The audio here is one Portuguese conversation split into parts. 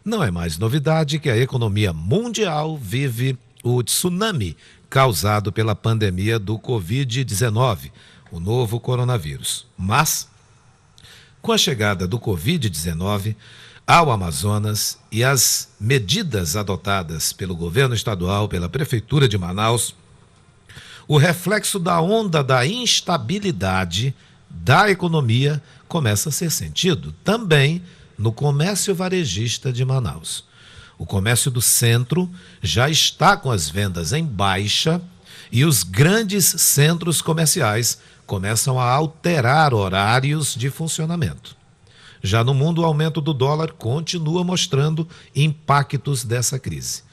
Não é mais novidade que a economia mundial vive o tsunami causado pela pandemia do Covid-19, o novo coronavírus. Mas, com a chegada do Covid-19 ao Amazonas e as medidas adotadas pelo governo estadual, pela Prefeitura de Manaus, o reflexo da onda da instabilidade da economia começa a ser sentido também no comércio varejista de Manaus. O comércio do centro já está com as vendas em baixa e os grandes centros comerciais começam a alterar horários de funcionamento. Já no mundo, o aumento do dólar continua mostrando impactos dessa crise.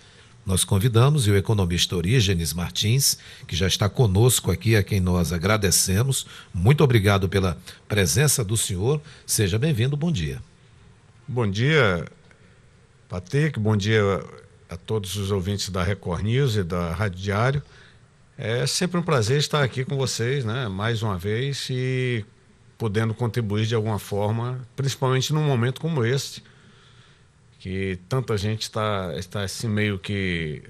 Nós convidamos o economista Orígenes Martins, que já está conosco aqui, a quem nós agradecemos. Muito obrigado pela presença do senhor. Seja bem-vindo, bom dia. Bom dia, Patrick, bom dia a todos os ouvintes da Record News e da Rádio Diário. É sempre um prazer estar aqui com vocês, né, mais uma vez, e podendo contribuir de alguma forma, principalmente num momento como este, que tanta gente está assim meio que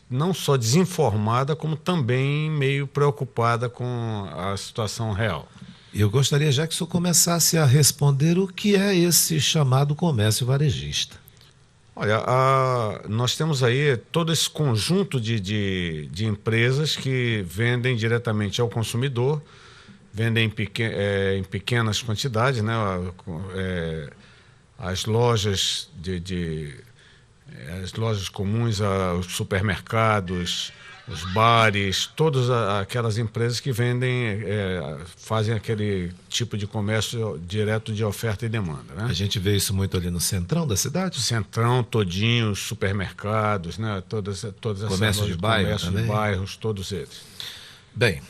não só desinformada, como também meio preocupada com a situação real. Eu gostaria já que o senhor começasse a responder o que é esse chamado comércio varejista. Olha, nós temos aí todo esse conjunto de empresas que vendem diretamente ao consumidor, vendem em pequenas quantidades, né? As lojas as lojas comuns, os supermercados, os bares, todas aquelas empresas que vendem, fazem aquele tipo de comércio direto de oferta e demanda, né? A gente vê isso muito ali no centrão da cidade? Centrão, todinho, os supermercados, né? Todas essas comércio lojas de bairro comércio também? De bairros, todos eles. Bem,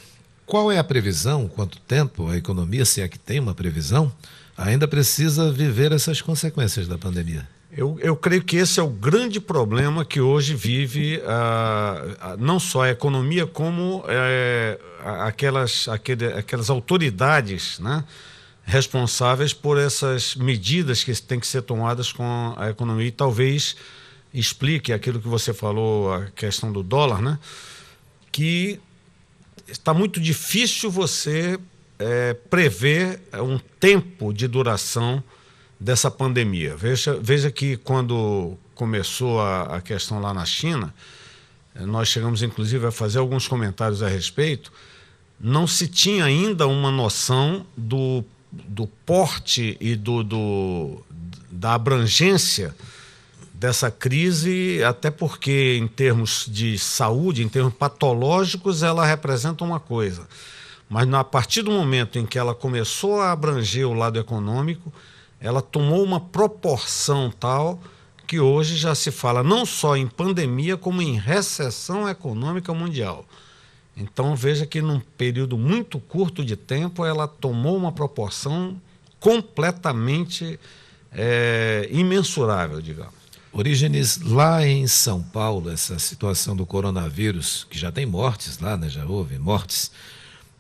qual é a previsão, quanto tempo a economia, se é que tem uma previsão, ainda precisa viver essas consequências da pandemia? Eu creio que esse é o grande problema que hoje vive não só a economia, como aquelas autoridades, né, responsáveis por essas medidas que têm que ser tomadas com a economia. E talvez explique aquilo que você falou, a questão do dólar, né, que está muito difícil você prever um tempo de duração dessa pandemia. Veja que quando começou a questão lá na China, nós chegamos inclusive a fazer alguns comentários a respeito, não se tinha ainda uma noção do porte e da abrangência dessa crise, até porque em termos de saúde, em termos patológicos, ela representa uma coisa. Mas a partir do momento em que ela começou a abranger o lado econômico, ela tomou uma proporção tal que hoje já se fala não só em pandemia, como em recessão econômica mundial. Então veja que num período muito curto de tempo ela tomou uma proporção completamente imensurável, digamos. Orígenes, lá em São Paulo, essa situação do coronavírus, que já tem mortes lá, né? Já houve mortes,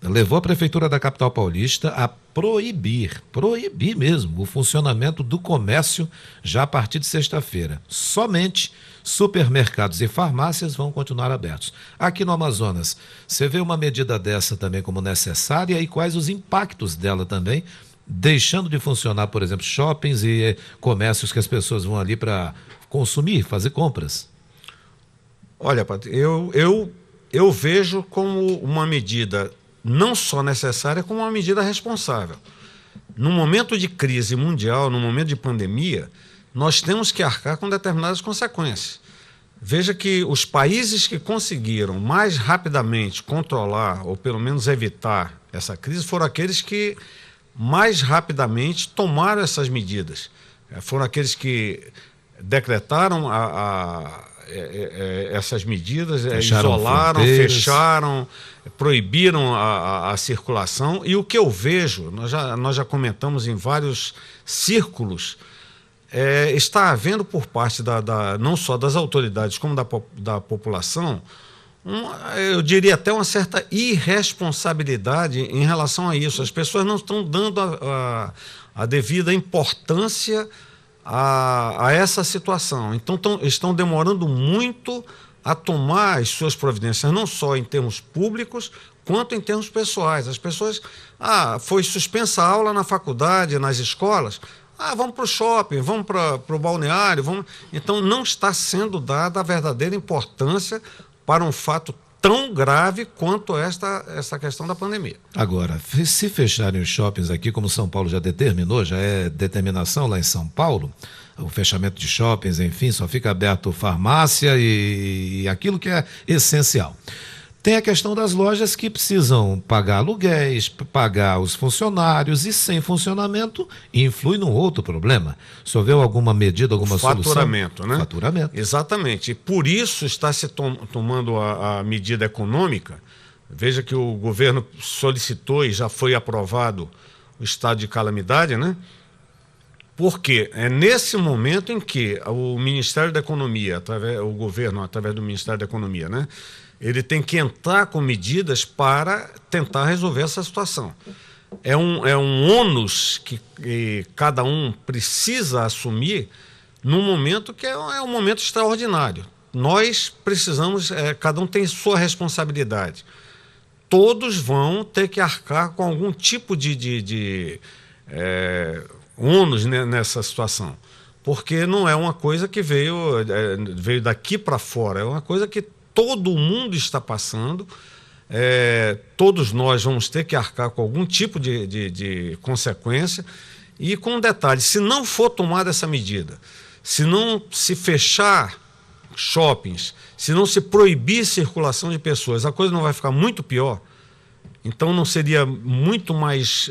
levou a Prefeitura da capital paulista a proibir mesmo, o funcionamento do comércio já a partir de sexta-feira. Somente supermercados e farmácias vão continuar abertos. Aqui no Amazonas, você vê uma medida dessa também como necessária e quais os impactos dela também, deixando de funcionar, por exemplo, shoppings e comércios que as pessoas vão ali para consumir, fazer compras? Olha, Patrícia, eu vejo como uma medida não só necessária, como uma medida responsável. No momento de crise mundial, no momento de pandemia, nós temos que arcar com determinadas consequências. Veja que os países que conseguiram mais rapidamente controlar, ou pelo menos evitar essa crise, foram aqueles que mais rapidamente tomaram essas medidas. Foram aqueles que decretaram essas medidas, isolaram, fecharam, proibiram a circulação. E o que eu vejo, nós já comentamos em vários círculos, está havendo por parte não só das autoridades como da população, eu diria até uma certa irresponsabilidade em relação a isso. As pessoas não estão dando a devida importância a essa situação. Então estão demorando muito a tomar as suas providências, não só em termos públicos, quanto em termos pessoais. As pessoas, foi suspensa a aula na faculdade, nas escolas, vamos para o shopping, vamos para o balneário, vamos... Então não está sendo dada a verdadeira importância para um fato tão grave quanto essa questão da pandemia. Agora, se fecharem os shoppings aqui, como São Paulo já determinou, já é determinação lá em São Paulo, o fechamento de shoppings, enfim, só fica aberto farmácia e aquilo que é essencial. Tem a questão das lojas que precisam pagar aluguéis, pagar os funcionários e sem funcionamento influi num outro problema. O senhor vê alguma medida, alguma solução? Faturamento, né? Faturamento. Exatamente. E por isso está se tomando a medida econômica. Veja que o governo solicitou e já foi aprovado o estado de calamidade, né? Porque é nesse momento em que o Ministério da Economia, o governo, através do Ministério da Economia, né? Ele tem que entrar com medidas para tentar resolver essa situação. É um ônus que cada um precisa assumir num momento que é um momento extraordinário. Nós precisamos, cada um tem sua responsabilidade. Todos vão ter que arcar com algum tipo de ônus nessa situação. Porque não é uma coisa que veio daqui para fora, é uma coisa que todo mundo está passando, todos nós vamos ter que arcar com algum tipo de consequência e com um detalhe, se não for tomada essa medida, se não se fechar shoppings, se não se proibir circulação de pessoas, a coisa não vai ficar muito pior. Então não seria muito mais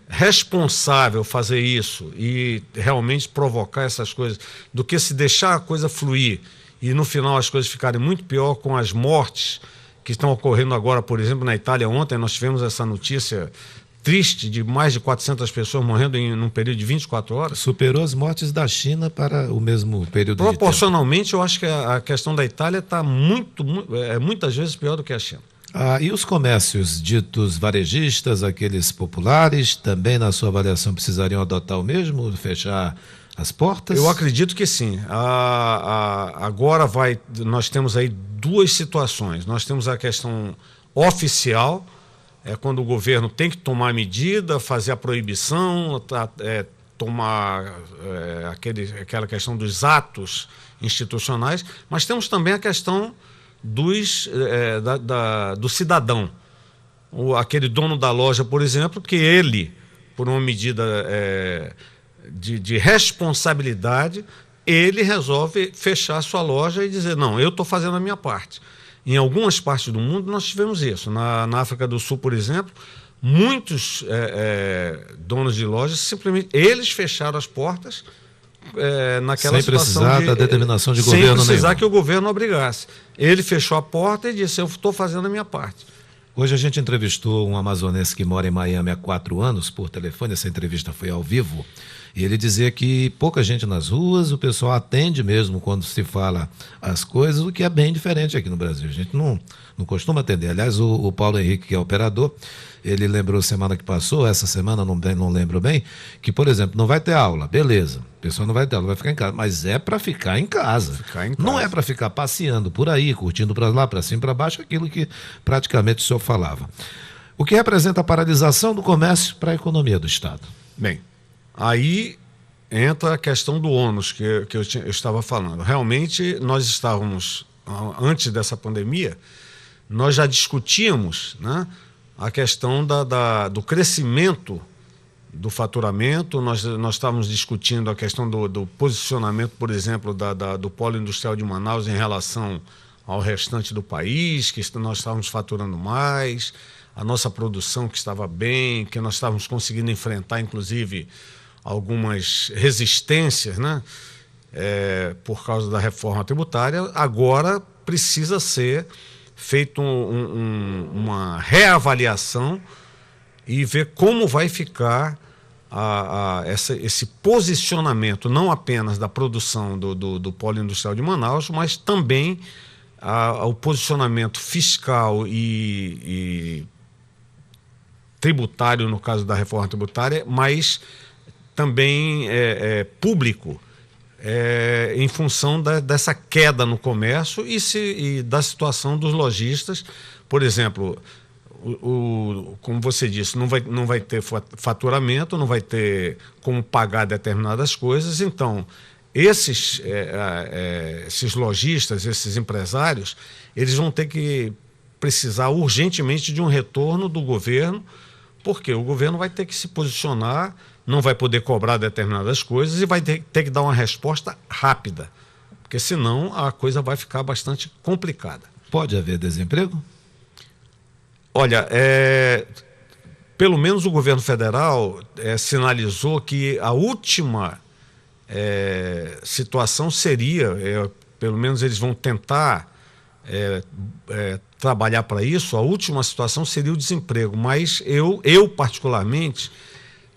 responsável fazer isso e realmente provocar essas coisas do que se deixar a coisa fluir e no final as coisas ficarem muito pior com as mortes que estão ocorrendo agora, por exemplo, na Itália. Ontem nós tivemos essa notícia triste de mais de 400 pessoas morrendo num período de 24 horas. Superou as mortes da China para o mesmo período de tempo. Proporcionalmente, eu acho que a questão da Itália está muitas vezes pior do que a China. E os comércios ditos varejistas, aqueles populares, também na sua avaliação precisariam adotar o mesmo, fechar as portas? Eu acredito que sim. Agora nós temos aí duas situações. Nós temos a questão oficial, quando o governo tem que tomar medida, fazer a proibição, tomar aquela questão dos atos institucionais, mas temos também a questão do cidadão. Aquele dono da loja, por exemplo, que ele, por uma medida de responsabilidade, ele resolve fechar a sua loja e dizer, não, eu estou fazendo a minha parte. Em algumas partes do mundo nós tivemos isso. Na África do Sul, por exemplo, muitos donos de lojas, simplesmente eles fecharam as portas naquela situação. Sem precisar da determinação de governo nenhum. Sem precisar que o governo obrigasse. Ele fechou a porta e disse, eu estou fazendo a minha parte. Hoje a gente entrevistou um amazonense que mora em Miami há 4 anos, por telefone, essa entrevista foi ao vivo, e ele dizia que pouca gente nas ruas, o pessoal atende mesmo quando se fala as coisas, o que é bem diferente aqui no Brasil. A gente não costuma atender. Aliás, o Paulo Henrique, que é operador, ele lembrou semana que passou, essa semana não lembro bem, que, por exemplo, não vai ter aula, beleza, o pessoal não vai ter aula, vai ficar em casa, mas é para ficar em casa. Não é para ficar passeando por aí, curtindo para lá, para cima, para baixo, aquilo que praticamente o senhor falava. O que representa a paralisação do comércio para a economia do Estado? Bem, aí entra a questão do ônus que eu estava falando. Realmente, nós estávamos, antes dessa pandemia, nós já discutíamos, né, a questão do crescimento do faturamento, nós estávamos discutindo a questão do posicionamento, por exemplo, do polo industrial de Manaus em relação ao restante do país, que nós estávamos faturando mais, a nossa produção que estava bem, que nós estávamos conseguindo enfrentar, inclusive, algumas resistências, né, por causa da reforma tributária. Agora precisa ser feito uma reavaliação e ver como vai ficar esse posicionamento, não apenas da produção do polo industrial de Manaus, mas também o posicionamento fiscal e tributário, no caso da reforma tributária, mas também público em função dessa queda no comércio e da situação dos lojistas. Por exemplo, como você disse, não vai ter faturamento, não vai ter como pagar determinadas coisas. Então, esses lojistas, esses empresários, eles vão ter que precisar urgentemente de um retorno do governo, porque o governo vai ter que se posicionar, não vai poder cobrar determinadas coisas e vai ter que dar uma resposta rápida, porque senão a coisa vai ficar bastante complicada. Pode haver desemprego? Olha, pelo menos o governo federal sinalizou que a última situação seria, pelo menos eles vão tentar trabalhar para isso, a última situação seria o desemprego, mas eu particularmente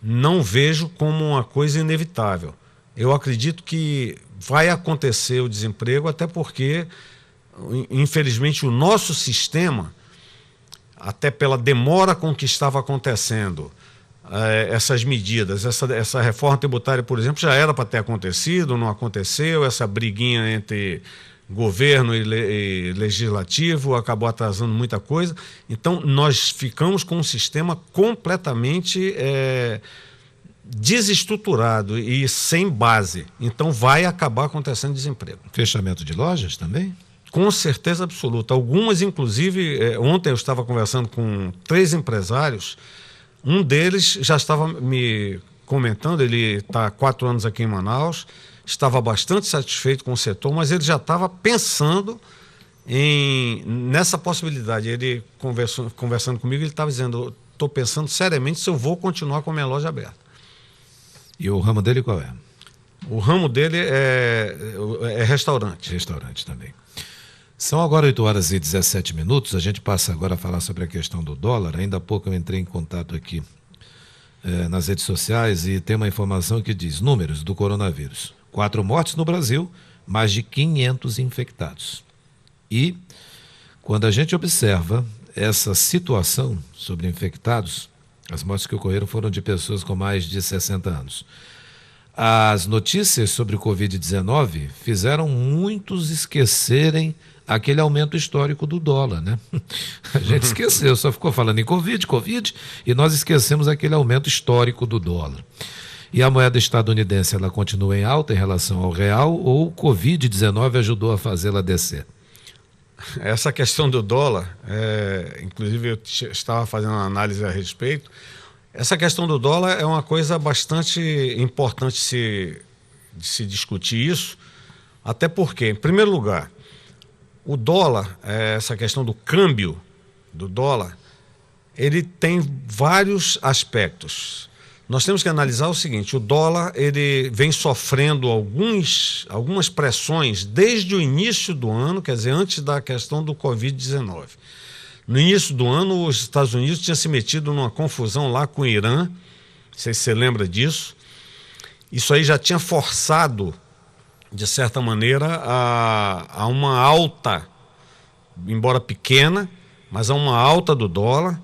não vejo como uma coisa inevitável. Eu acredito que vai acontecer o desemprego, até porque, infelizmente, o nosso sistema, até pela demora com que estava acontecendo essas medidas, essa reforma tributária, por exemplo, já era para ter acontecido, não aconteceu, essa briguinha entre governo e legislativo acabou atrasando muita coisa. Então, nós ficamos com um sistema completamente desestruturado e sem base. Então, vai acabar acontecendo desemprego. Fechamento de lojas também? Com certeza absoluta. Algumas, inclusive, ontem eu estava conversando com 3 empresários, um deles já estava me comentando, ele está há 4 anos aqui em Manaus, estava bastante satisfeito com o setor, mas ele já estava pensando nessa possibilidade. Ele conversando comigo, ele estava dizendo, estou pensando seriamente se eu vou continuar com a minha loja aberta. E o ramo dele qual é? O ramo dele é restaurante. Restaurante também. São agora 8h17. A gente passa agora a falar sobre a questão do dólar. Ainda há pouco eu entrei em contato aqui nas redes sociais e tem uma informação que diz números do coronavírus. 4 mortes no Brasil, mais de 500 infectados. E quando a gente observa essa situação sobre infectados, as mortes que ocorreram foram de pessoas com mais de 60 anos. As notícias sobre o Covid-19 fizeram muitos esquecerem aquele aumento histórico do dólar, né? A gente esqueceu, só ficou falando em Covid, e nós esquecemos aquele aumento histórico do dólar. E a moeda estadunidense, ela continua em alta em relação ao real, ou o Covid-19 ajudou a fazê-la descer? Essa questão do dólar, inclusive eu estava fazendo uma análise a respeito, essa questão do dólar é uma coisa bastante importante de se discutir isso, até porque, em primeiro lugar, o dólar, essa questão do câmbio do dólar, ele tem vários aspectos. Nós temos que analisar o seguinte, o dólar ele vem sofrendo algumas pressões desde o início do ano, quer dizer, antes da questão do Covid-19. No início do ano, os Estados Unidos tinham se metido numa confusão lá com o Irã, não sei se você lembra disso. Isso aí já tinha forçado, de certa maneira, a uma alta, embora pequena, mas a uma alta do dólar.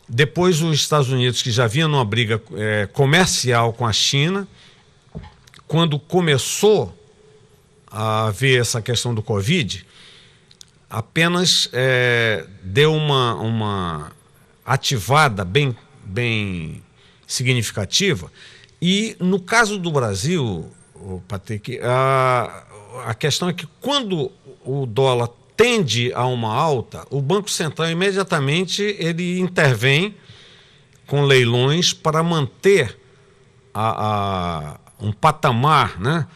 Depois os Estados Unidos, que já vinha numa briga comercial com a China, quando começou a ver essa questão do Covid, apenas deu uma ativada bem significativa. E no caso do Brasil, Patrick, a questão é que quando o dólar tende a uma alta, o Banco Central imediatamente ele intervém com leilões para manter um patamar, né,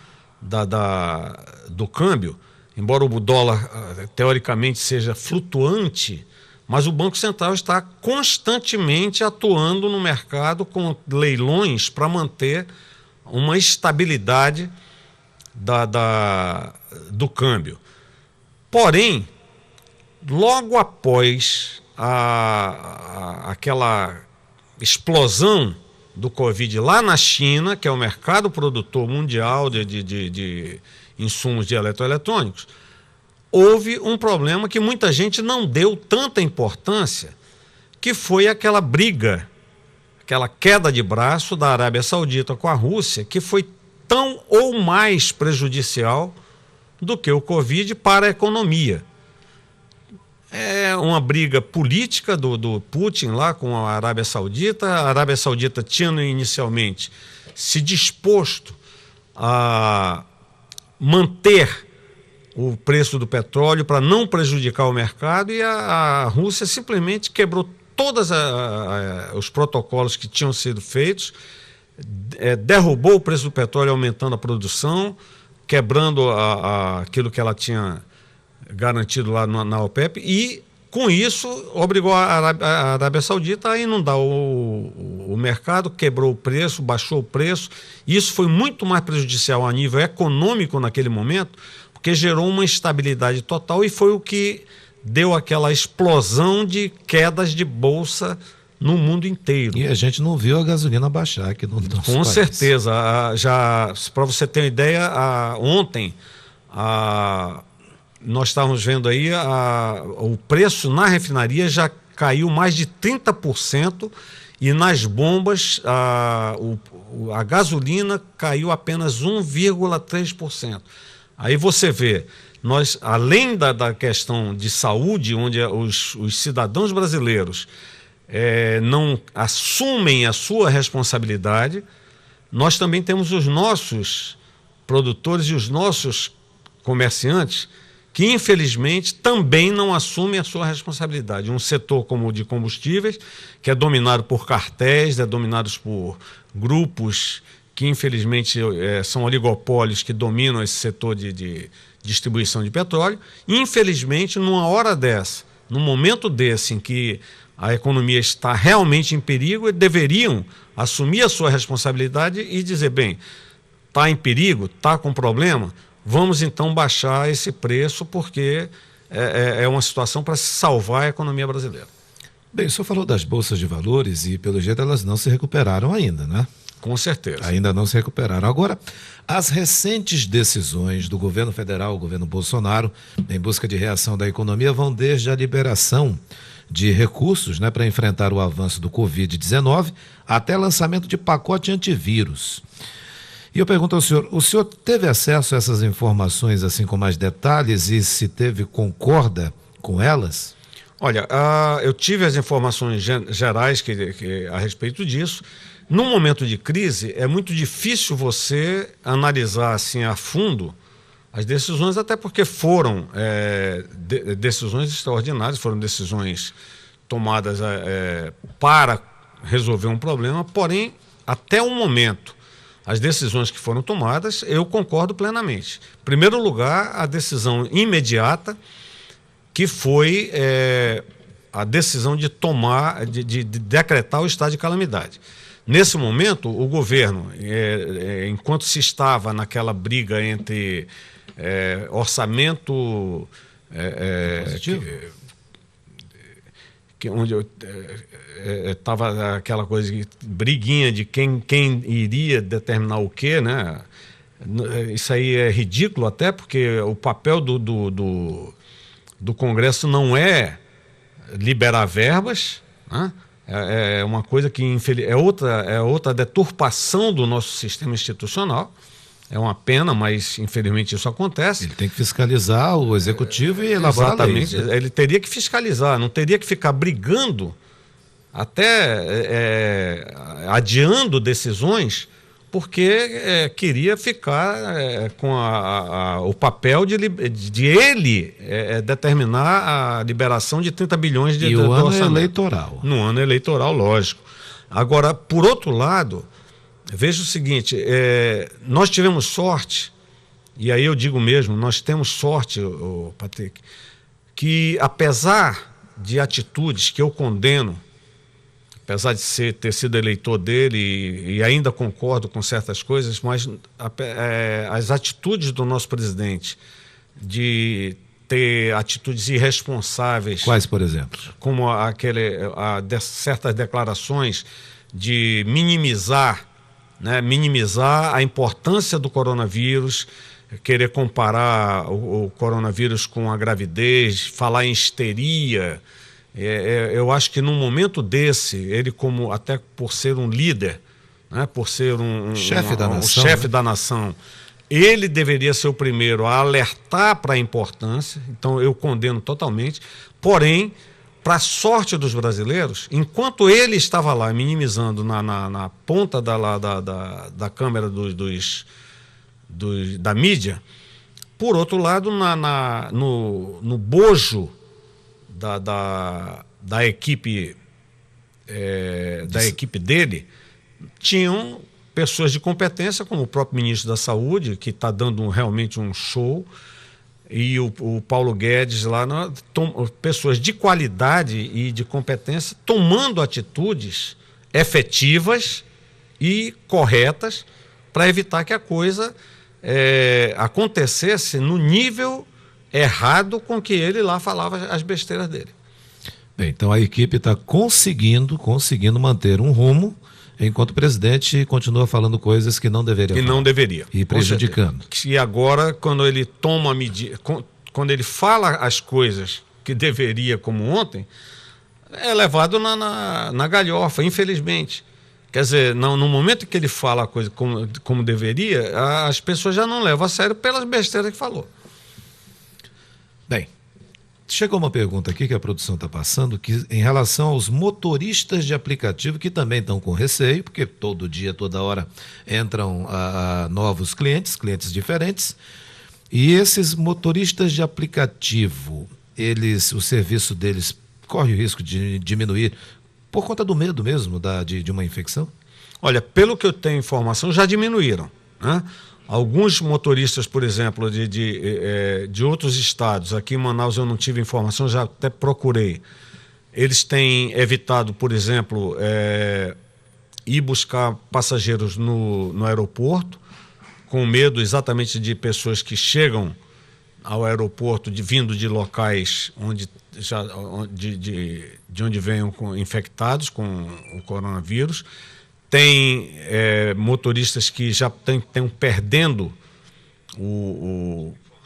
do câmbio, embora o dólar teoricamente seja flutuante, mas o Banco Central está constantemente atuando no mercado com leilões para manter uma estabilidade do câmbio. Porém, logo após aquela explosão do Covid lá na China, que é o mercado produtor mundial de insumos de eletroeletrônicos, houve um problema que muita gente não deu tanta importância, que foi aquela briga aquela queda de braço da Arábia Saudita com a Rússia, que foi tão ou mais prejudicial do que o Covid para a economia. É uma briga política do Putin lá com a Arábia Saudita. A Arábia Saudita tinha inicialmente se disposto a manter o preço do petróleo para não prejudicar o mercado, e a Rússia simplesmente quebrou todos os protocolos que tinham sido feitos, derrubou o preço do petróleo, aumentando a produção, quebrando aquilo que ela tinha garantido lá na OPEP, e com isso obrigou a Arábia Saudita a inundar o mercado, quebrou o preço, baixou o preço. Isso foi muito mais prejudicial a nível econômico naquele momento, porque gerou uma instabilidade total e foi o que deu aquela explosão de quedas de bolsa no mundo inteiro. E a gente não viu a gasolina baixar aqui no nosso Com país. certeza. Já, para você ter uma ideia, ontem nós estávamos vendo aí o preço na refinaria já caiu mais de 30%, e nas bombas a gasolina caiu apenas 1,3%. Aí você vê, nós, além da questão de saúde, onde os cidadãos brasileiros não assumem a sua responsabilidade, nós também temos os nossos produtores e os nossos comerciantes que, infelizmente, também não assumem a sua responsabilidade. Um setor como o de combustíveis, que é dominado por cartéis, dominados por grupos que, infelizmente, são oligopólios que dominam esse setor de distribuição de petróleo. Infelizmente, numa hora dessa, num momento desse em que a economia está realmente em perigo, eles deveriam assumir a sua responsabilidade e dizer, bem, está em perigo, está com problema, vamos então baixar esse preço, porque é uma situação para se salvar a economia brasileira. Bem, o senhor falou das bolsas de valores e, pelo jeito, elas não se recuperaram ainda, né? Com certeza. Ainda não se recuperaram. Agora, as recentes decisões do governo federal, o governo Bolsonaro, em busca de reação da economia, vão desde a liberação de recursos, né, para enfrentar o avanço do Covid-19 até lançamento de pacote antivírus. E eu pergunto ao senhor, o senhor teve acesso a essas informações assim com mais detalhes, e se teve, concorda com elas? Olha, eu tive as informações gerais a respeito disso. Num momento de crise, é muito difícil você analisar assim a fundo as decisões, até porque foram decisões extraordinárias, foram decisões tomadas para resolver um problema, porém, até o momento, as decisões que foram tomadas, eu concordo plenamente. Em primeiro lugar, a decisão imediata, que foi a decisão de decretar o estado de calamidade. Nesse momento, o governo, enquanto se estava naquela briga entre orçamento positivo, onde estava aquela coisa, briguinha de quem iria determinar o quê, né? Isso aí é ridículo até, porque o papel do Congresso não é liberar verbas, né? É uma coisa que é outra deturpação do nosso sistema institucional. É uma pena, mas infelizmente isso acontece. Ele tem que fiscalizar o executivo e elaborar leis, né? Ele teria que fiscalizar, não teria que ficar brigando, até adiando decisões, porque queria ficar com o papel de ele determinar a liberação de 30 bilhões de o ano orçamento. eleitoral. No ano eleitoral, lógico. Agora, por outro lado, veja o seguinte, nós tivemos sorte, e aí eu digo mesmo, nós temos sorte, Patrick, que apesar de atitudes que eu condeno, apesar de ter sido eleitor dele e ainda concordo com certas coisas, mas as atitudes do nosso presidente de ter atitudes irresponsáveis... Quais, por exemplo? Como certas declarações de minimizar a importância do coronavírus, querer comparar o coronavírus com a gravidez, falar em histeria, Eu acho que num momento desse, ele como até por ser um líder, né, por ser um chefe da nação, ele deveria ser o primeiro a alertar para a importância. Então eu condeno totalmente. Porém, para a sorte dos brasileiros, enquanto ele estava lá minimizando na ponta da câmera da mídia, por outro lado, no bojo da equipe dele, tinham pessoas de competência, como o próprio ministro da Saúde, que está dando realmente um show, e o Paulo Guedes lá, pessoas de qualidade e de competência tomando atitudes efetivas e corretas para evitar que a coisa acontecesse no nível errado com que ele lá falava as besteiras dele. Bem, então a equipe está conseguindo manter um rumo, enquanto o presidente continua falando coisas que não deveria falar. Não deveria. E prejudicando. E agora, quando ele toma medida, quando ele fala as coisas que deveria, como ontem, é levado na galhofa, infelizmente. Quer dizer, no momento que ele fala a coisa como deveria, as pessoas já não levam a sério pelas besteiras que falou. Bem, chegou uma pergunta aqui que a produção está passando, que em relação aos motoristas de aplicativo, que também estão com receio, porque todo dia, toda hora entram novos clientes diferentes, e esses motoristas de aplicativo, o serviço deles corre o risco de diminuir por conta do medo mesmo de uma infecção? Olha, pelo que eu tenho informação, já diminuíram, né? Alguns motoristas, por exemplo, de outros estados, aqui em Manaus eu não tive informação, já até procurei. Eles têm evitado, por exemplo, ir buscar passageiros no aeroporto, com medo exatamente de pessoas que chegam ao aeroporto vindo de locais de onde venham infectados com o coronavírus. Tem motoristas que já estão perdendo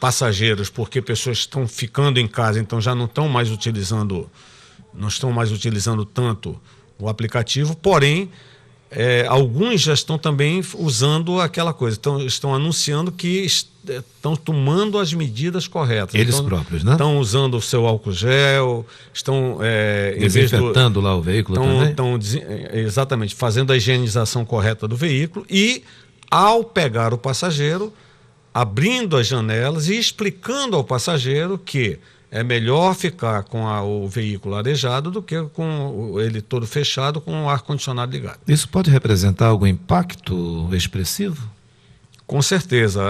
passageiros porque pessoas estão ficando em casa, então já não estão mais utilizando tanto o aplicativo, porém alguns já estão também usando aquela coisa, estão anunciando que estão tomando as medidas corretas. Eles próprios, né? Estão usando o seu álcool gel, estão desinfetando lá o veículo também? Exatamente, fazendo a higienização correta do veículo e, ao pegar o passageiro, abrindo as janelas e explicando ao passageiro que é melhor ficar com o veículo arejado do que com ele todo fechado com o ar-condicionado ligado. Isso pode representar algum impacto expressivo? Com certeza.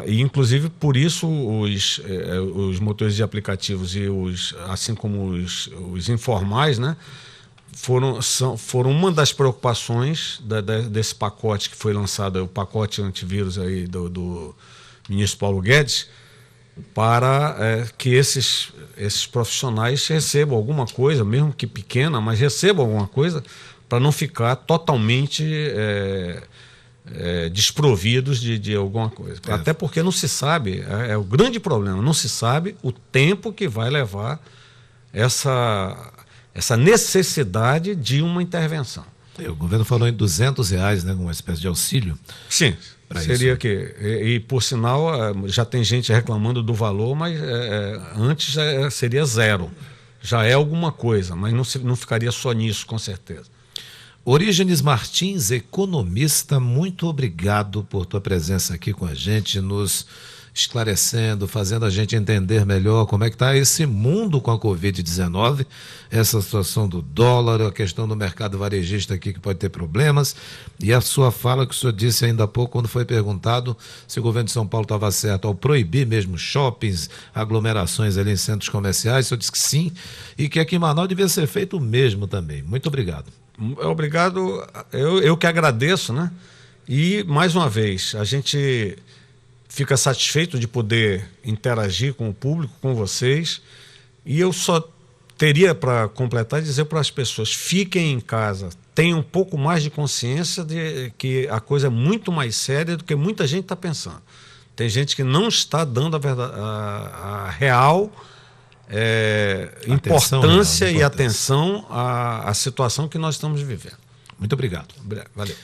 E inclusive por isso os motores de aplicativos assim como os informais, né, foram uma das preocupações desse pacote que foi lançado, o pacote antivírus aí do ministro Paulo Guedes, para que esses profissionais recebam alguma coisa, mesmo que pequena, mas recebam alguma coisa para não ficar totalmente desprovidos de alguma coisa. Até porque não se sabe, é o grande problema, não se sabe o tempo que vai levar essa necessidade de uma intervenção. O governo falou em R$200, né, uma espécie de auxílio. Sim. Seria isso. E por sinal, já tem gente reclamando do valor, mas antes seria zero. Já é alguma coisa, mas não ficaria só nisso, com certeza. Orígenes Martins, economista, muito obrigado por tua presença aqui com a gente, nos esclarecendo, fazendo a gente entender melhor como é que está esse mundo com a Covid-19, essa situação do dólar, a questão do mercado varejista aqui que pode ter problemas, e a sua fala que o senhor disse ainda há pouco, quando foi perguntado se o governo de São Paulo estava certo ao proibir mesmo shoppings, aglomerações ali em centros comerciais, o senhor disse que sim, e que aqui em Manaus devia ser feito o mesmo também. Muito obrigado. Obrigado, eu que agradeço, né? E, mais uma vez, a gente fica satisfeito de poder interagir com o público, com vocês, e eu só teria para completar e dizer para as pessoas, fiquem em casa, tenham um pouco mais de consciência de que a coisa é muito mais séria do que muita gente está pensando. Tem gente que não está dando a real importância e atenção à situação que nós estamos vivendo. Muito obrigado. Valeu.